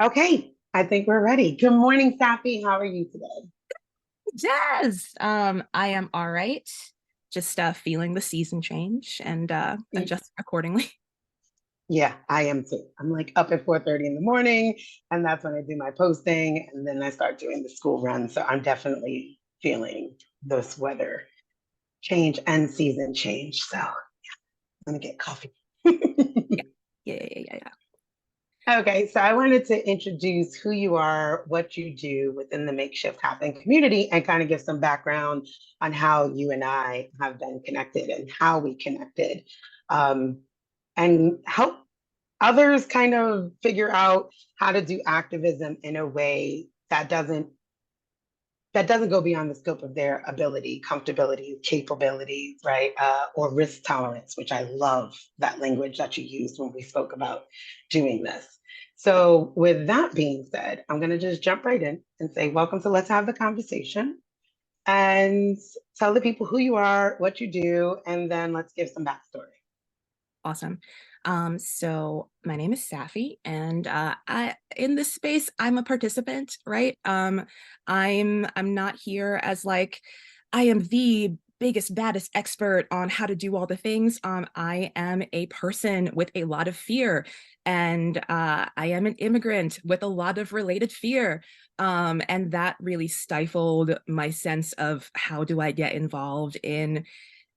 Okay, I think we're ready. Good morning, Safi. How are you today? Jazz. I am all right. Just feeling the season change and adjusting accordingly. Yeah, I am too. I'm like up at 4:30 in the morning, and that's when I do my posting, and then I start doing the school run. So I'm definitely feeling this weather change and season change. So I'm gonna get coffee. Yeah, yeah. Okay, so I wanted to introduce who you are, what you do within the Makeshift Happen community, and kind of give some background on how you and I have been connected and how we connected, um, and help others kind of figure out how to do activism in a way that doesn't go beyond the scope of their ability, comfortability, capabilities, right? Or risk tolerance, which I love that language that you used when we spoke about doing this. So, with that being said, I'm going to just jump right in and say, welcome to Let's Have the Conversation and tell the people who you are, what you do, and then let's give some backstory. Awesome. So my name is Safi, and I in this space I'm a participant, right? I'm not here as like I am the biggest, baddest expert on how to do all the things. I am a person with a lot of fear, and I am an immigrant with a lot of related fear. And that really stifled my sense of how do I get involved in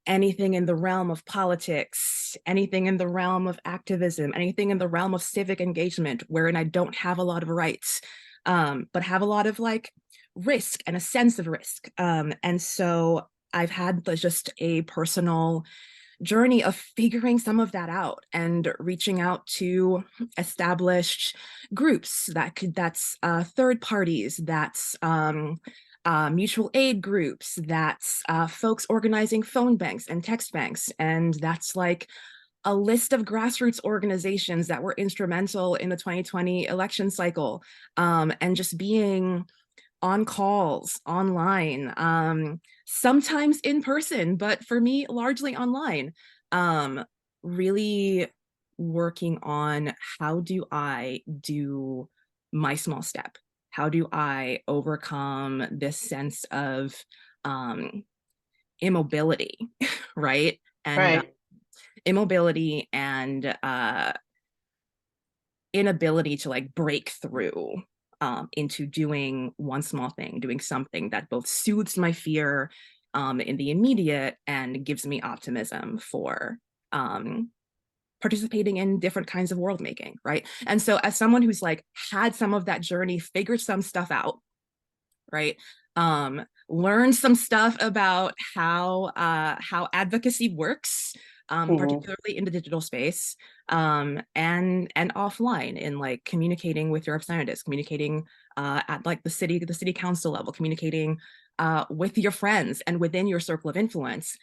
anything in the realm of politics, anything in the realm of activism, anything in the realm of civic engagement, wherein I don't have a lot of rights, but have a lot of like risk and a sense of risk. And so I've had just a personal journey of figuring some of that out and reaching out to established groups that's third parties, that's mutual aid groups, that's folks organizing phone banks and text banks, and that's like a list of grassroots organizations that were instrumental in the 2020 election cycle, and just being on calls online, sometimes in person, but for me, largely online. Um, Really working on how do I do my small step? How do I overcome this sense of um, immobility, right? And Right. immobility and inability to like break through into doing one small thing, doing something that both soothes my fear in the immediate and gives me optimism for um, participating in different kinds of world making, right? And so, as someone who's like had some of that journey, figured some stuff out, right? Learn some stuff about how advocacy works, Mhm. particularly in the digital space, and offline in like communicating with your representatives, communicating at like the city council level, communicating with your friends and within your circle of influence,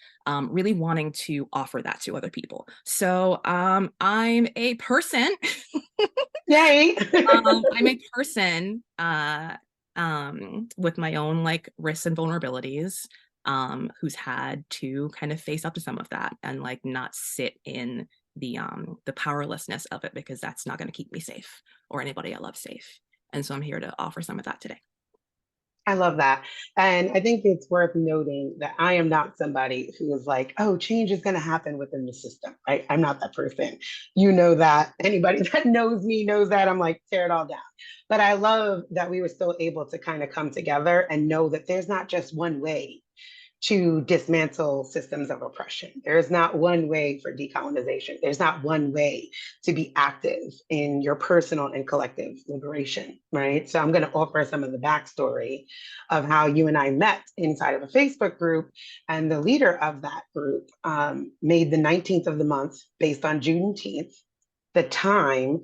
really wanting to offer that to other people. So I'm a person. Yay. I'm a person with my own like risks and vulnerabilities, who's had to kind of face up to some of that and like not sit in the powerlessness of it because that's not going to keep me safe or anybody I love safe. And so I'm here to offer some of that today. I love that. And I think it's worth noting that I am not somebody who is like, oh, change is going to happen within the system, right? I'm not that person. You know that. Anybody that knows me knows that. I'm like, tear it all down. But I love that we were still able to kind of come together and know that there's not just one way to dismantle systems of oppression. There is not one way for decolonization. There's not one way to be active in your personal and collective liberation, right? So I'm going to offer some of the backstory of how you and I met inside of a Facebook group. And the leader of that group made the 19th of the month, based on Juneteenth, the time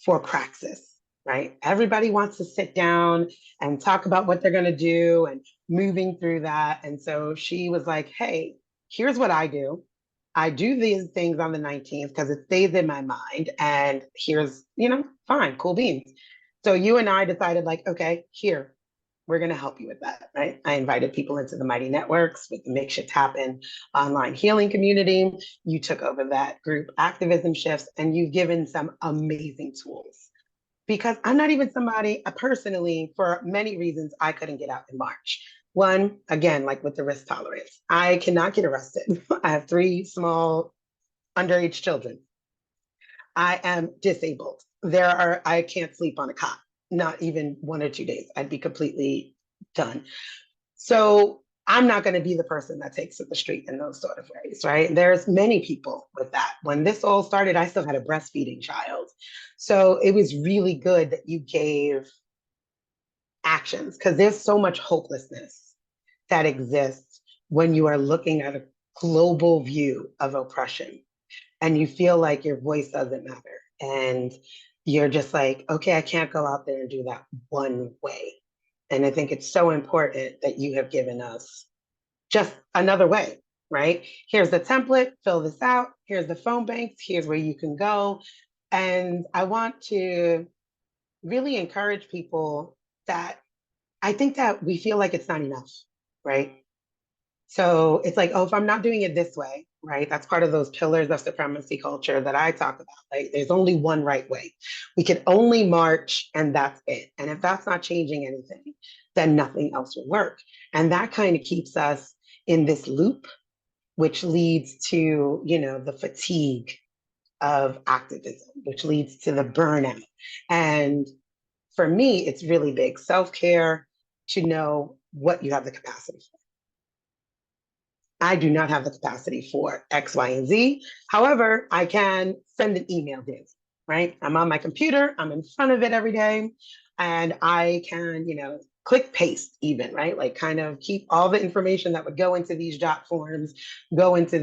for praxis, right? Everybody wants to sit down and talk about what they're going to do and moving through that. And so she was like, hey, here's what I do. I do these things on the 19th because it stays in my mind. And here's, fine, cool beans. So you and I decided, like, okay, here, we're going to help you with that, right? I invited people into the Mighty Networks with the Makeshift Happen online healing community. You took over that group activism shifts and you've given some amazing tools because I'm not even somebody personally, for many reasons, I couldn't get out in March. One, again, like with the risk tolerance, I cannot get arrested. I have three small underage children. I am disabled. I can't sleep on a cot, not even 1 or 2 days. I'd be completely done. So I'm not going to be the person that takes to the street in those sort of ways, right? There's many people with that. When this all started, I still had a breastfeeding child. So it was really good that you gave actions because there's so much hopelessness that exists when you are looking at a global view of oppression and you feel like your voice doesn't matter. And you're just like, okay, I can't go out there and do that one way. And I think it's so important that you have given us just another way, right? Here's the template, fill this out. Here's the phone banks. Here's where you can go. And I want to really encourage people that I think that we feel like it's not enough, right? So it's like, oh, if I'm not doing it this way, right? That's part of those pillars of supremacy culture that I talk about. Like, there's only one right way. We can only march, and that's it. And if that's not changing anything, then nothing else will work. And that kind of keeps us in this loop, which leads to, the fatigue of activism, which leads to the burnout. And for me, it's really big self care to know what you have the capacity for. I do not have the capacity for X, Y, and Z. However, I can send an email daily, right? I'm on my computer, I'm in front of it every day, and I can, click paste even, right? Like kind of keep all the information that would go into these jot forms, go into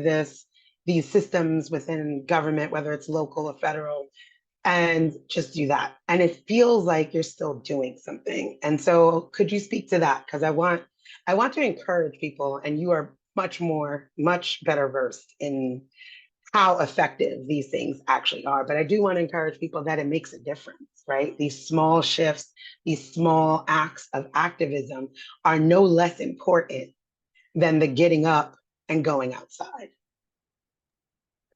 these systems within government, whether it's local or federal, and just do that. And it feels like you're still doing something. And so could you speak to that? Because I want to encourage people, and you are much better versed in how effective these things actually are. But I do want to encourage people that it makes a difference, right? These small shifts, these small acts of activism are no less important than the getting up and going outside.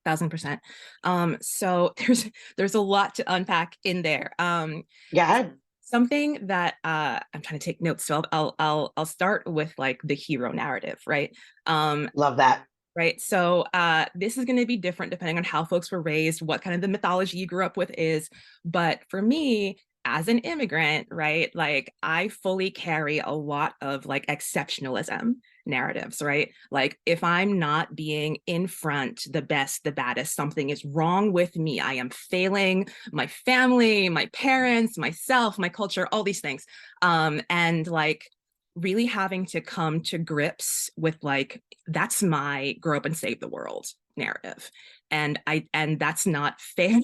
1,000%. So there's a lot to unpack in there. Yeah, Something that I'm trying to take notes. So I'll start with like the hero narrative, right? love that. Right. So this is going to be different depending on how folks were raised, what kind of the mythology you grew up with is. But for me, as an immigrant, right, like I fully carry a lot of like exceptionalism narratives, right? Like if I'm not being in front, the best, the baddest, something is wrong with me. I am failing my family, my parents, myself, my culture, all these things. And like really having to come to grips with like that's my grow up and save the world narrative, and that's not fair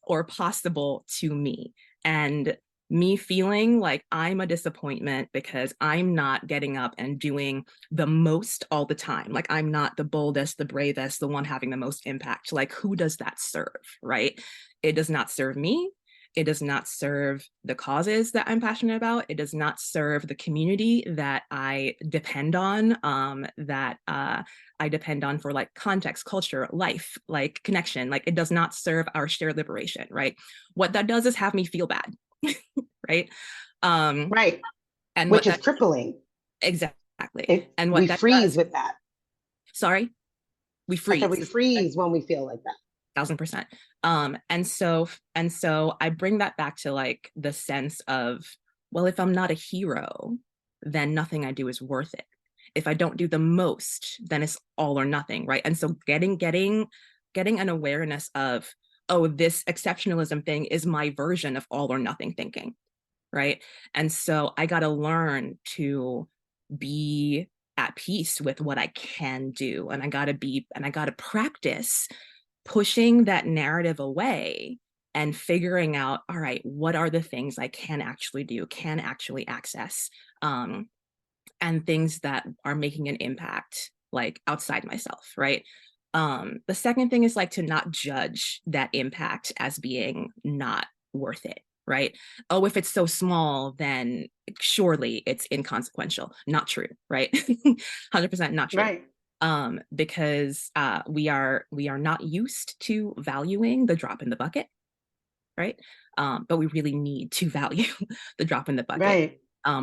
or possible to me, and me feeling like I'm a disappointment because I'm not getting up and doing the most all the time. Like I'm not the boldest, the bravest, the one having the most impact. Like who does that serve, right? It does not serve me. It does not serve the causes that I'm passionate about. It does not serve the community that I depend on, I depend on for like context, culture, life, like connection. Like it does not serve our shared liberation, right? What that does is have me feel bad, right? Um, Right. and Which what is that crippling. exactly, and We what that freeze does, with that. sorry, we I said we freeze. freeze when we feel like that. 1,000%. And so I bring that back to like the sense of, well, if I'm not a hero, then nothing I do is worth it. If I don't do the most, then it's all or nothing, right? And so getting an awareness of, oh, this exceptionalism thing is my version of all or nothing thinking, right? And so I got to learn to be at peace with what I can do, and I got to practice pushing that narrative away and figuring out, all right, what are the things I can actually do, can actually access, um, and things that are making an impact like outside myself, right? The second thing is like to not judge that impact as being not worth it, right? Oh, if it's so small, then surely it's inconsequential. Not true, right? 100% not true. Right. Because we are not used to valuing the drop in the bucket. right? But we really need to value the drop in the bucket. Right.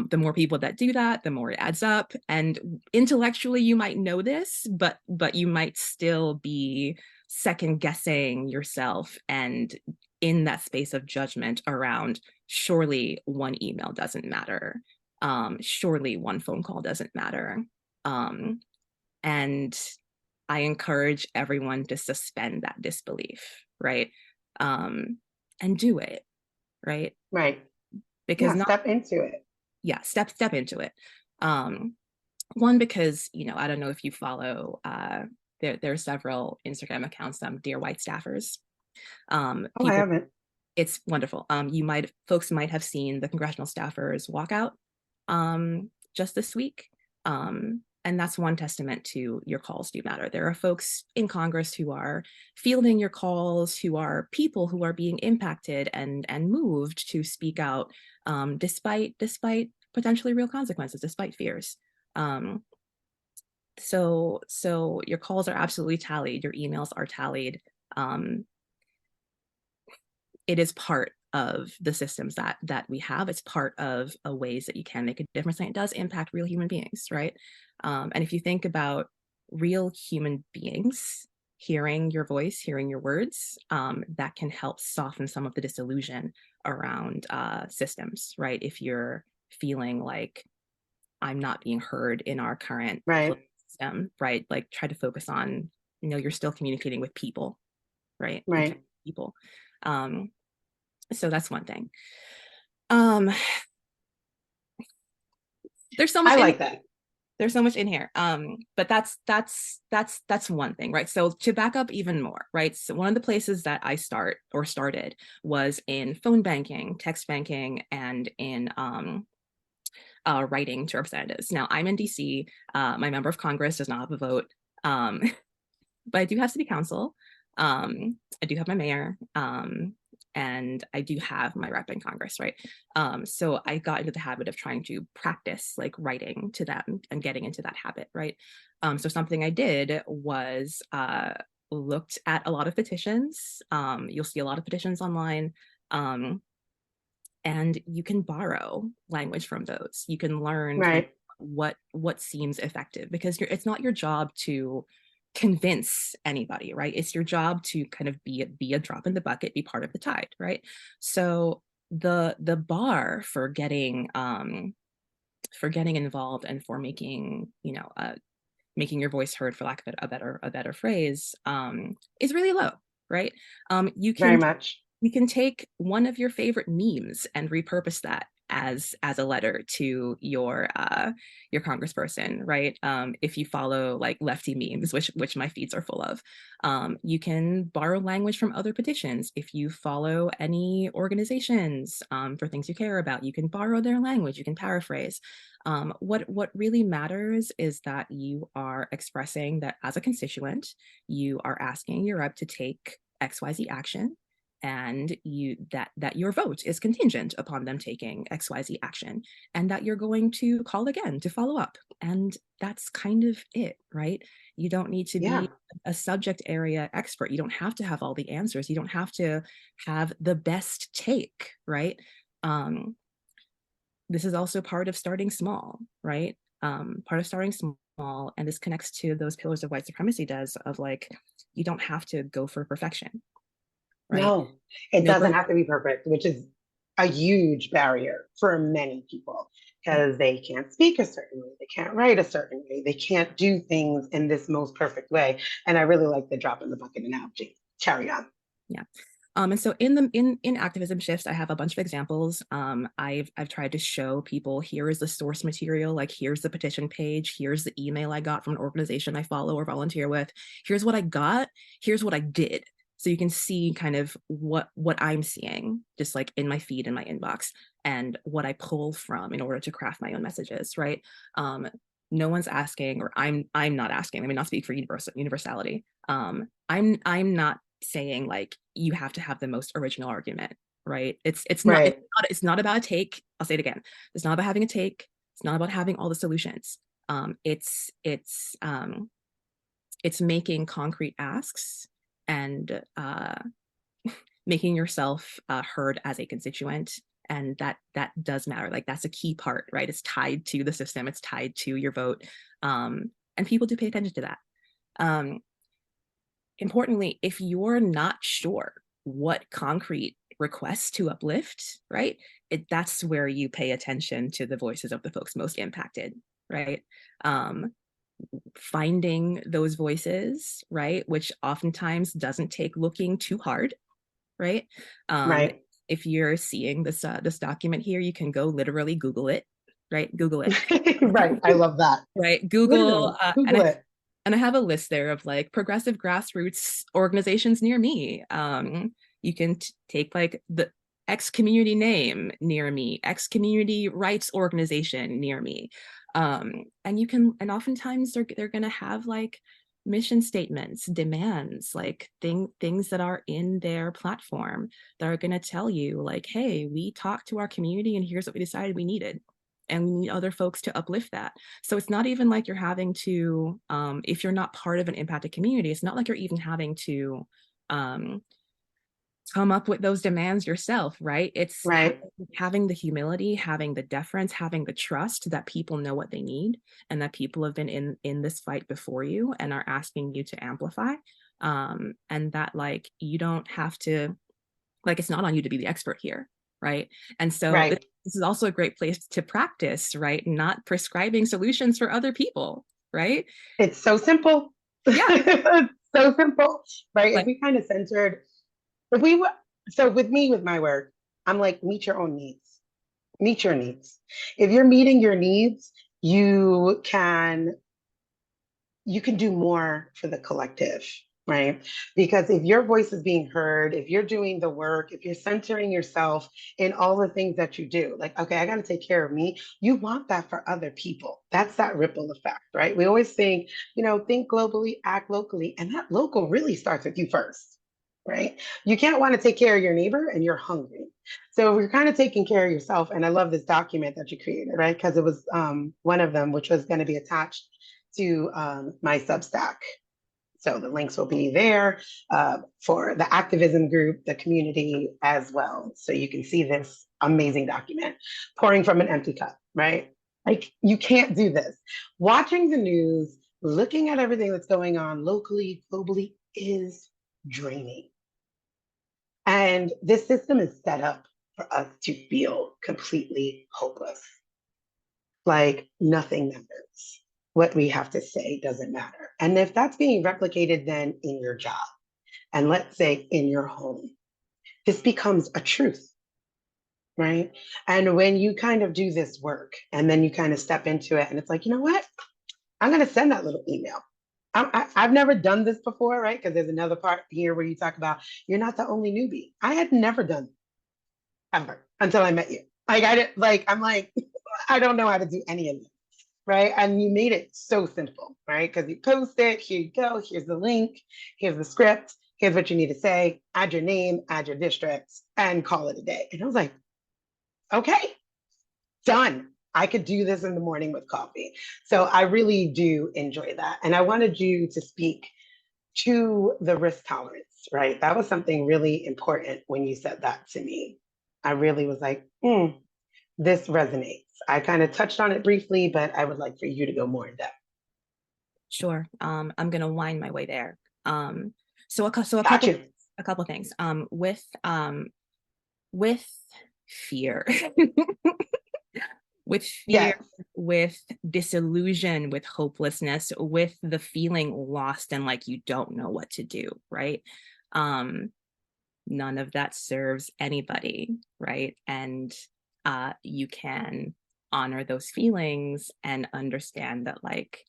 The more people that do that, the more it adds up. And intellectually, you might know this, but you might still be second guessing yourself and in that space of judgment around surely one email doesn't matter. Surely one phone call doesn't matter. Um, and I encourage everyone to suspend that disbelief, right? Um, and do it, right? Right. Because Yeah. not, Step into it. yeah, step into it. Um, one, because, I don't know if you follow, there are several Instagram accounts, Dear White Staffers. Oh, I People, haven't. it's wonderful. Folks might have seen the congressional staffers walkout just this week. And that's one testament to your calls do matter. There are folks in Congress who are fielding your calls, who are people who are being impacted and moved to speak out, despite potentially real consequences, despite fears. Um, so your calls are absolutely tallied, your emails are tallied. Um, it is part of the systems that we have. It's part of ways that you can make a difference, and it does impact real human beings, right? And if you think about real human beings hearing your voice, hearing your words, that can help soften some of the disillusion around systems, right? If you're feeling like I'm not being heard in our current Right. political system, right? Like try to focus on, you're still communicating with people, right? You're Right. people. Um, so that's one thing. Um, there's so much I in like that. there's so much in here. But that's one thing, right? So to back up even more, right? So one of the places that I started was in phone banking, text banking, and in writing to representatives. Now I'm in DC. My member of Congress does not have a vote. Um, but I do have city council. I do have my mayor, and I do have my rep in Congress, right? So I got into the habit of trying to practice like writing to them and getting into that habit, right? So something I did was looked at a lot of petitions. You'll see a lot of petitions online. Um, and you can borrow language from those. You can learn kind of Right. what seems effective, because it's not your job to convince anybody, right? It's your job to kind of be a drop in the bucket, be part of the tide, right? So the bar for getting involved and for making making your voice heard, for lack of a better phrase, is really low, right? You Very can much. you can take one of your favorite memes and repurpose that as a letter to your congressperson, right? If you follow like lefty memes, which my feeds are full of, you can borrow language from other petitions. If you follow any organizations, for things you care about, you can borrow their language, you can paraphrase. What really matters is that you are expressing that as a constituent, you are asking your rep to take XYZ action, and that your vote is contingent upon them taking XYZ action, and that you're going to call again to follow up. And that's kind of it, right? You don't need to Yeah. be a subject area expert. You don't have to have all the answers. You don't have to have the best take, right? Um, this is also part of starting small, right? Part of starting small, and this connects to those pillars of white supremacy does, of like, you don't have to go for perfection, right? No, it No, doesn't have to be perfect, which is a huge barrier for many people yeah, because they can't speak a certain way, they can't write a certain way, they can't do things in this most perfect way. And I really like the drop in the bucket analogy. Carry on. yeah. And so in activism shifts, I have a bunch of examples. I've tried to show people, here is the source material, like here's the petition page, here's the email I got from an organization I follow or volunteer with, here's what I got, here's what I did. So you can see kind of what I'm seeing, just like in my feed, in my inbox, and what I pull from in order to craft my own messages, right? No one's asking, or I'm not asking. Let me not speak for universality. I'm not saying like you have to have the most original argument, right? Right. It's not about a take. I'll say it again. It's not about having a take. It's not about having all the solutions. It's making concrete asks and making yourself heard as a constituent. And that does matter. Like that's a key part, right? It's tied to the system. It's tied to your vote. And people do pay attention to that. Um, Importantly, if you're not sure what concrete requests to uplift, right, that's where you pay attention to the voices of the folks most impacted, right? Um, Finding those voices, right, which oftentimes doesn't take looking too hard, right? Um, Right. if you're seeing this document here, you can go literally Google it, right? Google it, Right. I love that. right? Google, Literally, Google it. and I have a list there of like progressive grassroots organizations near me. You can take like the X community name near me, X community rights organization near me. And you can, and oftentimes they're going to have like mission statements, demands, like things that are in their platform that are going to tell you like, hey, we talked to our community and here's what we decided we needed. And we need other folks to uplift that. So it's not even like you're having to, if you're not part of an impacted community, it's not like you're even having to um, come up with those demands yourself, right? It's Right. having the humility, having the deference, having the trust that people know what they need and that people have been in this fight before you and are asking you to amplify. And that like you don't have to, like it's not on you to be the expert here, right? And so Right. this is also a great place to practice, right? Not prescribing solutions for other people, right? It's so simple. Yeah, It's so simple, right? If like we kind of centered, if we were, so with me, with my work, I'm like, meet your own needs, meet your needs. If you're meeting your needs, you can you can do more for the collective, right? Because if your voice is being heard, if you're doing the work, if you're centering yourself in all the things that you do, like, okay, I got to take care of me, you want that for other people. That's that ripple effect, right? We always think, think globally, act locally, and that local really starts with you first. Right. You can't want to take care of your neighbor and you're hungry. So we're kind of taking care of yourself. And I love this document that you created, right? Because it was one of them, which was going to be attached to my Substack. So the links will be there for the activism group, the community as well. So you can see this amazing document pouring from an empty cup, right? Like you can't do this. Watching the news, looking at everything that's going on locally, globally is draining. And this system is set up for us to feel completely hopeless. Like nothing matters. What we have to say doesn't matter. And if that's being replicated then in your job, and let's say in your home, this becomes a truth, right? And when you kind of do this work and then you kind of step into it, and it's like, you know what? I'm going to send that little email. I've never done this before, right? Because there's another part here where you talk about you're not the only newbie. I had never done it ever until I met you. Like I didn't like I'm like I don't know how to do any of it, right? And you made it so simple, right? Because you post it, here you go, here's the link, here's the script, here's what you need to say, add your name, add your district, and call it a day. And I was like, okay, done. I could do this in the morning with coffee. So I really do enjoy that. And I wanted you to speak to the risk tolerance, right? That was something really important when you said that to me. I really was like, this resonates. I kind of touched on it briefly, but I would like for you to go more in depth. sure. I'm gonna wind my way there. So a Got couple you. things. With fear, with fear, Yes. with disillusion, with hopelessness, with the feeling lost and like you don't know what to do, right? Um, None of that serves anybody, right? And you can honor those feelings and understand that like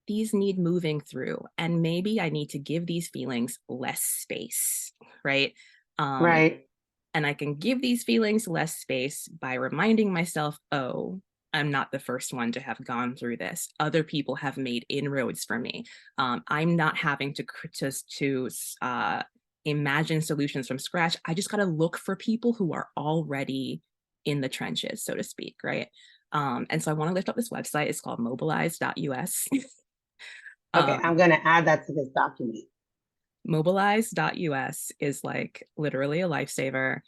these need moving through and maybe I need to give these feelings less space, right? um Right. and I can give these feelings less space by reminding myself, oh, I'm not the first one to have gone through this. Other people have made inroads for me. I'm not having to imagine solutions from scratch. I just got to look for people who are already in the trenches, so to speak, right? And so I want to lift up this website. It's called mobilize.us. Okay. um, I'm going to add that to this document. Mobilize.us is like literally a lifesaver.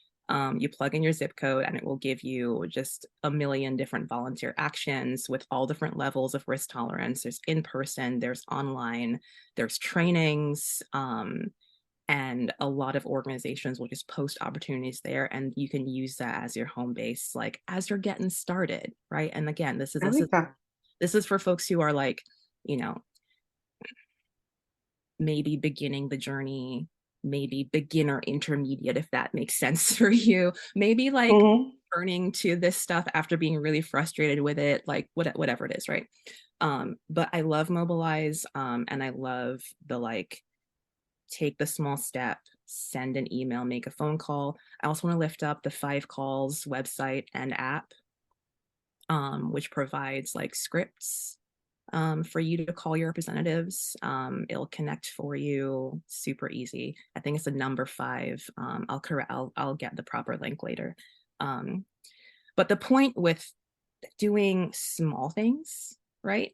You plug in your zip code and it will give you just a million different volunteer actions with all different levels of risk tolerance. There's in person, there's online, there's trainings, and a lot of organizations will just post opportunities there, and you can use that as your home base, like as you're getting started, right? And again, this is I this is like that. this is for folks who are like, you know, maybe beginning the journey, maybe beginner intermediate, if that makes sense for you. Maybe like Hmm. turning to this stuff after being really frustrated with it, like whatever it is, right? But I love Mobilize, and I love the like take the small step, send an email, make a phone call. I also want to lift up the Five Calls website and app, which provides like scripts for you to call your representatives. It'll connect for you, super easy. I think it's the number five. I'll get the proper link later. Um, but the point with doing small things, right?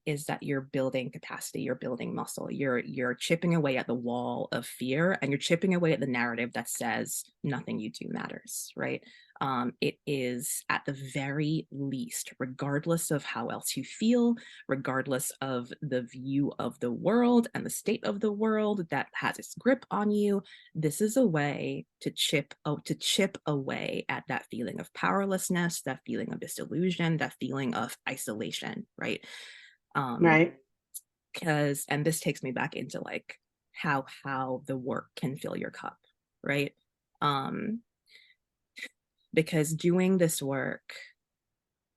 Is that you're building capacity, you're building muscle, you're chipping away at the wall of fear, and you're chipping away at the narrative that says nothing you do matters, right? It is at the very least, regardless of how else you feel, regardless of the view of the world and the state of the world that has its grip on you, this is a way to chip away at that feeling of powerlessness, that feeling of disillusion, that feeling of isolation, right? um Right. because and this takes me back into like how the work can fill your cup, right? um because doing this work,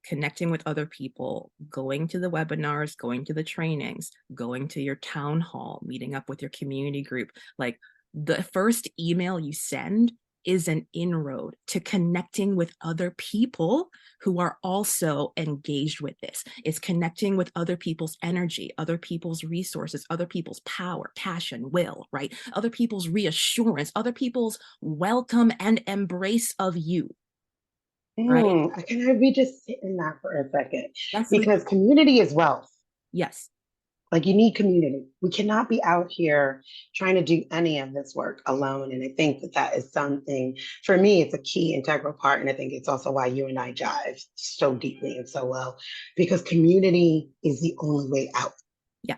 connecting with other people, going to the webinars, going to the trainings, going to your town hall, meeting up with your community group, like the first email you send is an inroad to connecting with other people who are also engaged with this. It's connecting with other people's energy, other people's resources, other people's power, passion, will, right? Other people's reassurance, other people's welcome and embrace of you, right? Can I we just sit in that for a second? Yes, we Because community is wealth. yes. Like you need community. We cannot be out here trying to do any of this work alone. And I think that that is something, for me, it's a key integral part. And I think it's also why you and I jive so deeply and so well, because community is the only way out. Yeah.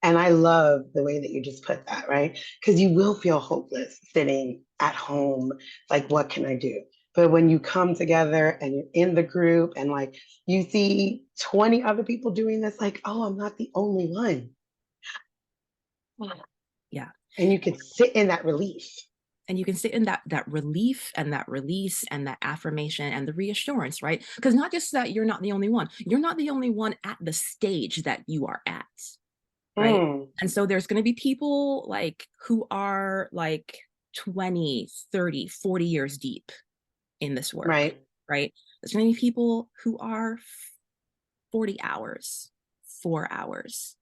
And I love the way that you just put that, right? Because you will feel hopeless sitting at home, like, what can I do? But when you come together and you're in the group and like you see 20 other people doing this, like, oh, I'm not the only one. Yeah. And you can sit in that relief. And you can sit in that relief and that release and that affirmation and the reassurance, right? Because not just that you're not the only one, you're not the only one at the stage that you are at, right? Mm, And so there's going to be people like who are like 20, 30, 40 years deep in this work, right, right? There's going to be people who are 40 hours, 4 hours,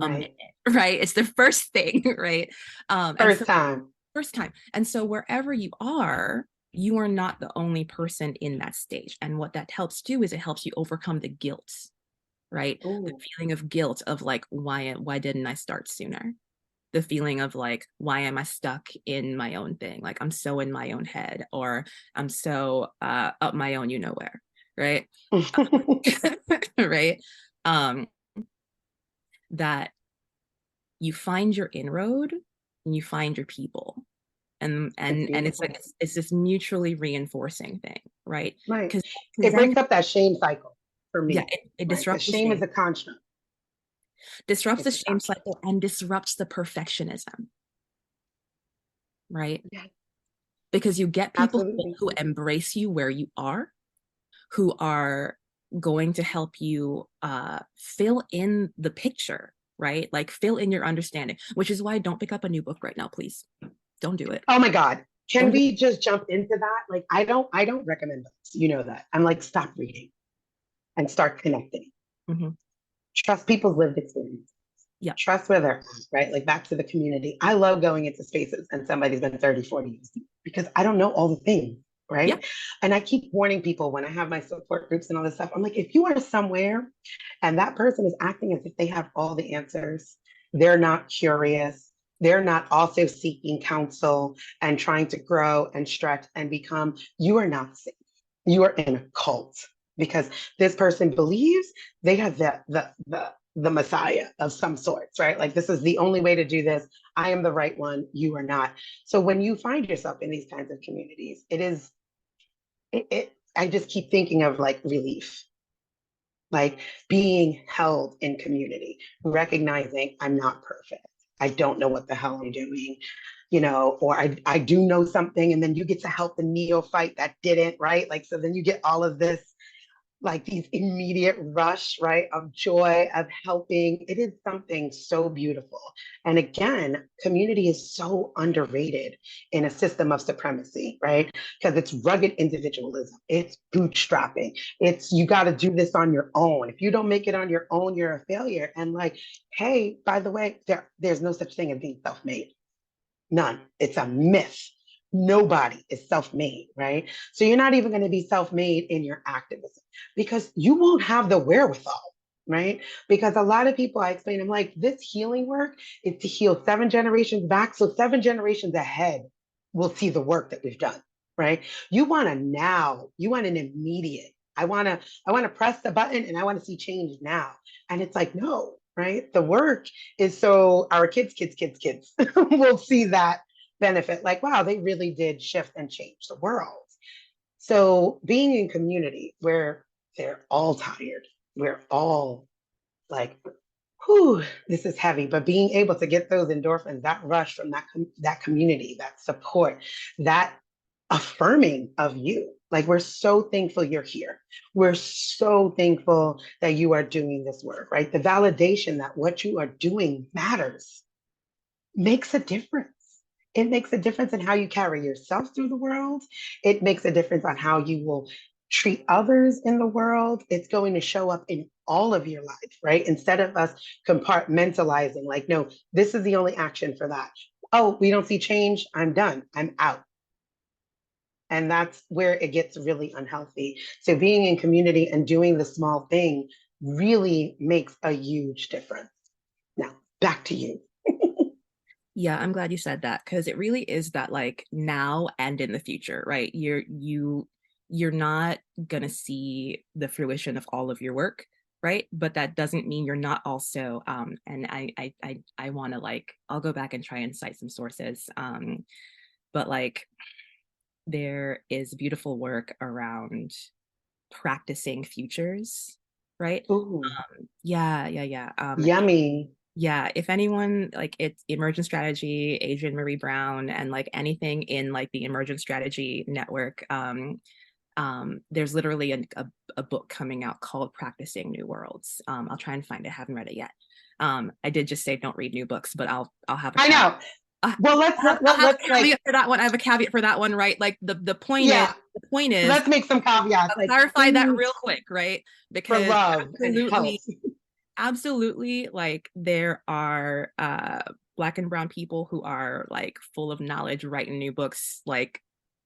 a minute, right. right? It's the first thing, right? And so First time. first time. And so wherever you are not the only person in that stage. And what that helps do is it helps you overcome the guilt, right? The Ooh. feeling of guilt of like, why didn't I start sooner? The feeling of like, why am I stuck in my own thing? Like I'm so in my own head, or I'm so up my own, you know where, right? Right. Um, that you find your inroad and you find your people, It's and it's like beautiful. it's this mutually reinforcing thing, right? Right. Because It then breaks up that shame cycle for yeah, me, it right? Because disrupts the shame is shame, a construct. disrupts the It's a shame construct. cycle, and disrupts the perfectionism, right? Yeah, Because you get people absolutely. who embrace you where you are, who are going to help you fill in the picture, right? Like fill in your understanding, which is why don't pick up a new book right now, please. Don't do it. Oh my God. Can Don't do we just jump into that? Like I don't recommend books. You know that. I'm like, stop reading and start connecting. it. Trust people's lived experience. Yeah. Trust where they're at, right? Like back to the community. I love going into spaces and somebody's been 30, 40 years deep because I don't know all the things, Yeah. right? And I keep warning people when I have my support groups and all this stuff. I'm like, if you are somewhere and that person is acting as if they have all the answers, they're not curious, they're not also seeking counsel and trying to grow and stretch and become, you are not safe. You are in a cult because this person believes they have the Messiah of some sorts, right? Like this is the only way to do this. I am the right one. You are not. So when you find yourself in these kinds of communities, it is I just keep thinking of like relief, like being held in community, recognizing I'm not perfect. I don't know what the hell I'm doing, or I do know something, and then you get to help the neophyte that didn't, right? Like, so then you get all of this like these immediate rush, right, of joy, of helping. It is something so beautiful. And again, community is so underrated in a system of supremacy, right? Because it's rugged individualism, it's bootstrapping, it's you got to do this on your own. If you don't make it on your own, you're a failure. And like, hey, by the way, there's no such thing as being self-made. None. It's a myth. Nobody is self made, right? So you're not even going to be self made in your activism because you won't have the wherewithal, right? Because a lot of people I explain, I'm like, this healing work is to heal 7 generations back. So 7 generations ahead will see the work that we've done, right? You want to now, you want an immediate. I want to press the button and I want to see change now. And it's like, no, right? The work is so our kids will see that benefit. Like, wow, they really did shift and change the world. So being in community where they're all tired, we're all like, whew, this is heavy, but being able to get those endorphins, that rush from that community, that support, that affirming of you. Like we're so thankful you're here. We're so thankful that you are doing this work, right? The validation that what you are doing matters makes a difference. It makes a difference in how you carry yourself through the world. It makes a difference on how you will treat others in the world. It's going to show up in all of your life, right? Instead of us compartmentalizing, like, no, this is the only action for that. Oh, we don't see change. I'm done. I'm out. And that's where it gets really unhealthy. So being in community and doing the small thing really makes a huge difference. Now, back to you. Yeah, I'm glad you said that because it really is that like now and in the future, right? You're not gonna see the fruition of all of your work, right? But that doesn't mean you're not also and I want to like I'll go back and try and cite some sources. But like there is beautiful work around practicing futures, right? Ooh, Yeah. yummy. Yeah, if anyone like it's emergent strategy, Adrienne Marie Brown, and like anything in like the emergent strategy network, there's literally a book coming out called Practicing New Worlds. I'll try and find it. I haven't read it yet. I did just say don't read new books, but I'll have a I caveat. know. Well, I'll have let's a caveat for that one. I have a caveat for that one, right? Like yeah, the point is, let's make some caveats. I'll Like, clarify that please, real quick, right? for Because love and health. absolutely like there are black and brown people who are like full of knowledge writing new books like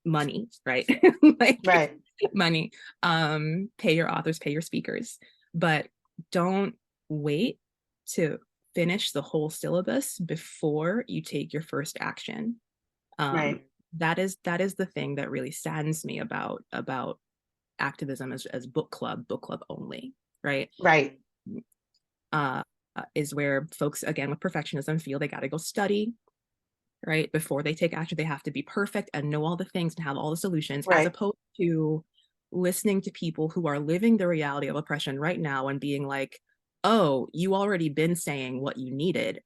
money, right? Like Right, money. Pay your authors, pay your speakers, but don't wait to finish the whole syllabus before you take your first action. um right, that is the thing that really saddens me about activism as book club only, right? right. uh, is where folks, again, with perfectionism, feel they got to go study, right? Before they take action, they have to be perfect and know all the things and have all the solutions, as Right. opposed to listening to people who are living the reality of oppression right now and being like, oh, you already been saying what you needed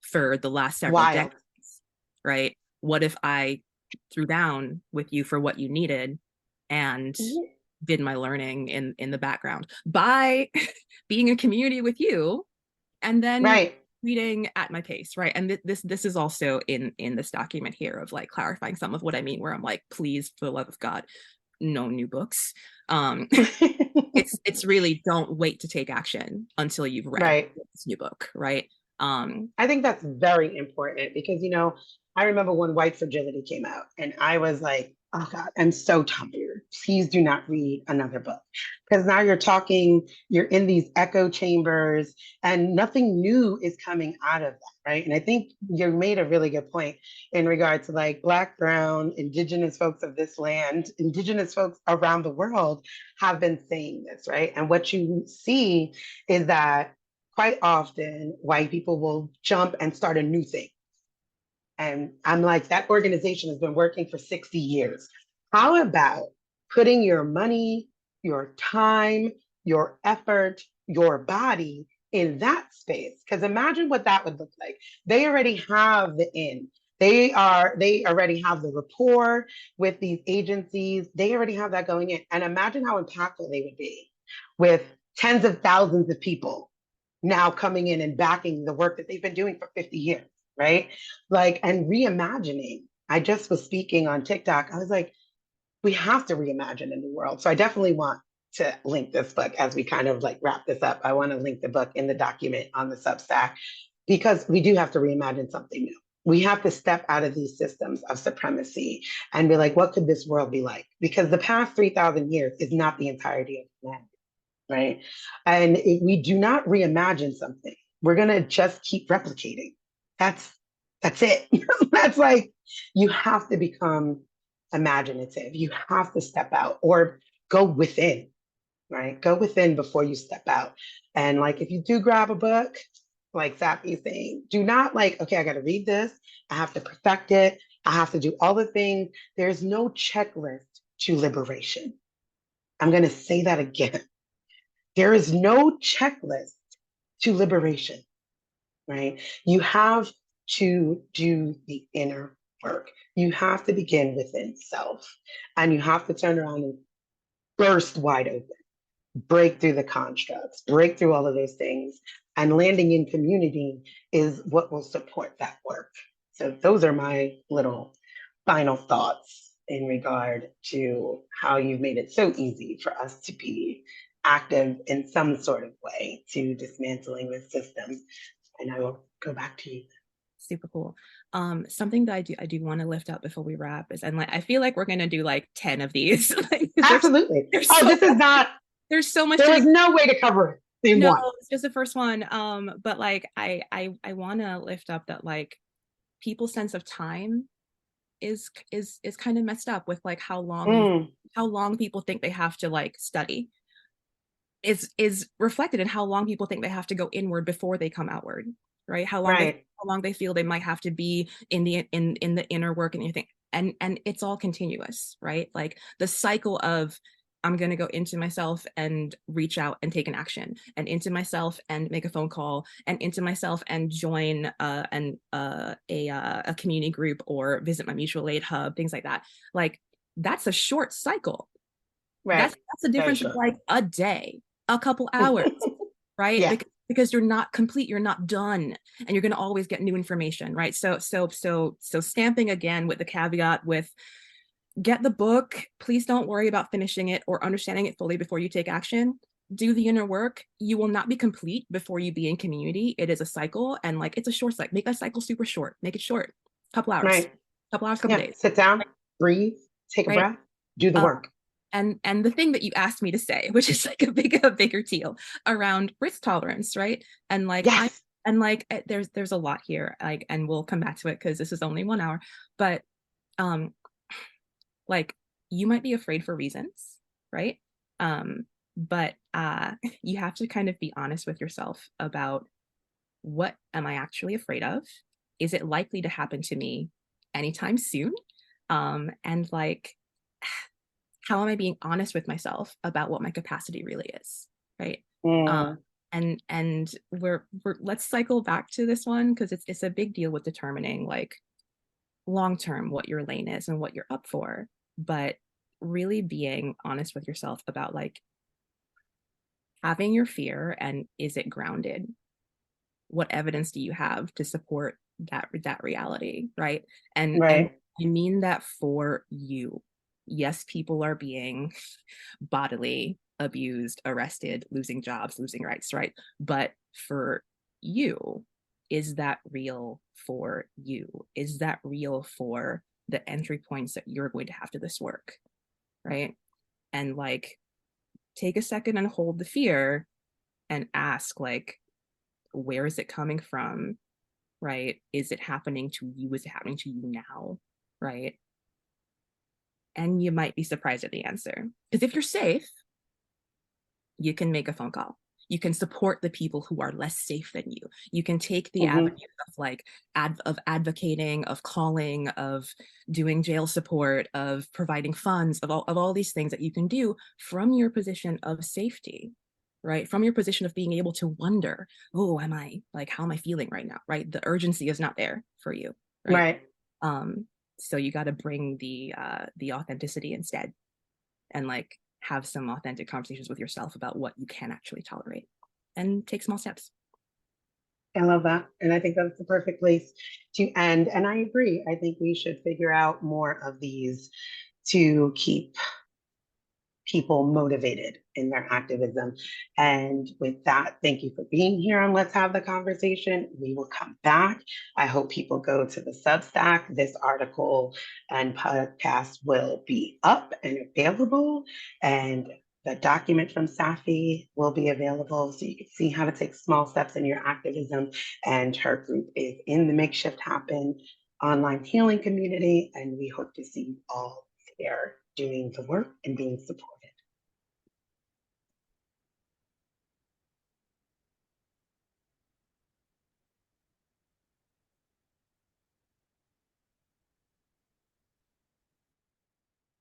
for the last several Wild. decades, right? What if I threw down with you for what you needed and Mhm. did my learning in the background by being in community with you and then Right. reading at my pace, right? And this is also in this document here of like clarifying some of what I mean, where I'm like, please, for the love of God, no new books. um it's really don't wait to take action until you've read Right. this new book, right? um I think that's very important because, I remember when white fragility came out and I was like, Oh God, I'm so tired. Please do not read another book. Because now you're talking, you're in these echo chambers and nothing new is coming out of that, right? And I think you made a really good point in regard to like Black, Brown, Indigenous folks of this land, Indigenous folks around the world have been saying this, right? And what you see is that quite often white people will jump and start a new thing. And I'm like, that organization has been working for 60 years. How about putting your money, your time, your effort, your body in that space? Because imagine what that would look like. They already have the in. They already have the rapport with these agencies. They already have that going in. And imagine how impactful they would be with tens of thousands of people now coming in and backing the work that they've been doing for 50 years, right? Like, and reimagining. I just was speaking on TikTok. I was like, we have to reimagine a new world. So I definitely want to link this book as we kind of like wrap this up. I want to link the book in the document on the Substack because we do have to reimagine something new. We have to step out of these systems of supremacy and be like, what could this world be like? Because the past 3,000 years is not the entirety of humanity, right? And if we do not reimagine something, we're gonna just keep replicating. That's that's it. That's like you have to become imaginative. You have to step out or go within, right? Go within before you step out. And like if you do grab a book, like Sappy's saying, do not like, okay, I gotta read this, I have to perfect it, I have to do all the things. There's no checklist to liberation. I'm gonna say that again. There is no checklist to liberation, right? You have to do the inner work. You have to begin within self and you have to turn around and burst wide open, break through the constructs, break through all of those things. And landing in community is what will support that work. So, those are my little final thoughts in regard to how you've made it so easy for us to be active in some sort of way to dismantling the system. And I will go back to you. Super cool. Something that I do want to lift up before we wrap is, and like I feel like we're gonna do like 10 of these. Like, Absolutely. there's Oh, so this is not, there's so much there to. was no way to cover it in No, one. it's just the first one. But like I want to lift up that like people's sense of time is kind of messed up with like Mm, how long people think they have to like study is reflected in how long people think they have to go inward before they come outward, right? right. How long they feel they might have to be in the inner work and everything. And it's all continuous, right? Like the cycle of I'm going to go into myself and reach out and take an action, and into myself and make a phone call, and into myself and join a community group or visit my mutual aid hub, things like that. Like that's a short cycle. Right. That's the Very difference of sure. like a day, a couple hours, right? Yeah. Because you're not complete, you're not done, and you're going to always get new information, right? So stamping again with the caveat with get the book. Please don't worry about finishing it or understanding it fully before you take action. Do the inner work. You will not be complete before you be in community. It is a cycle, and like it's a short cycle. Make that cycle super short. Make it short. Right. Couple hours, couple Yeah. days, Sit down, breathe, take a right? breath, do the Uh, work. and the thing that you asked me to say, which is like a bigger deal around risk tolerance, right? And like I Yes. and like there's a lot here, like, and we'll come back to it because this is only 1 hour, but um like you might be afraid for reasons, right? But you have to kind of be honest with yourself about what am I actually afraid of? Is it likely to happen to me anytime soon? And like how am I being honest with myself about what my capacity really is, right? Um, Mm, and we're let's cycle back to this one because it's a big deal with determining like long term what your lane is and what you're up for, but really being honest with yourself about like having your fear and is it grounded? What evidence do you have to support that reality, right? And right. I mean that for you. Yes, people are being bodily abused, arrested, losing jobs, losing rights, right? But for you, is that real for you? Is that real for the entry points that you're going to have to this work, right? And like take a second and hold the fear and ask like, where is it coming from? Right? Is it happening to you? Is it happening to you now? Right? And you might be surprised at the answer. Because if you're safe, you can make a phone call. You can support the people who are less safe than you. You can take the avenue Mhm. of like of advocating, of calling, of doing jail support, of providing funds, of all these things that you can do from your position of safety, right? From your position of being able to wonder, oh, am I like, how am I feeling right now? Right? The urgency is not there for you, right? Right. Um, so you got to bring the authenticity instead, and like have some authentic conversations with yourself about what you can actually tolerate and take small steps. I love that. And I think that's the perfect place to end. And I agree. I think we should figure out more of these to keep people motivated in their activism. And with that, thank you for being here on Let's Have the Conversation. We will come back. I hope people go to the Substack. This article and podcast will be up and available. And the document from Safi will be available so you can see how to take small steps in your activism. And her group is in the Makeshift Happen online healing community. And we hope to see you all there doing the work and being supported.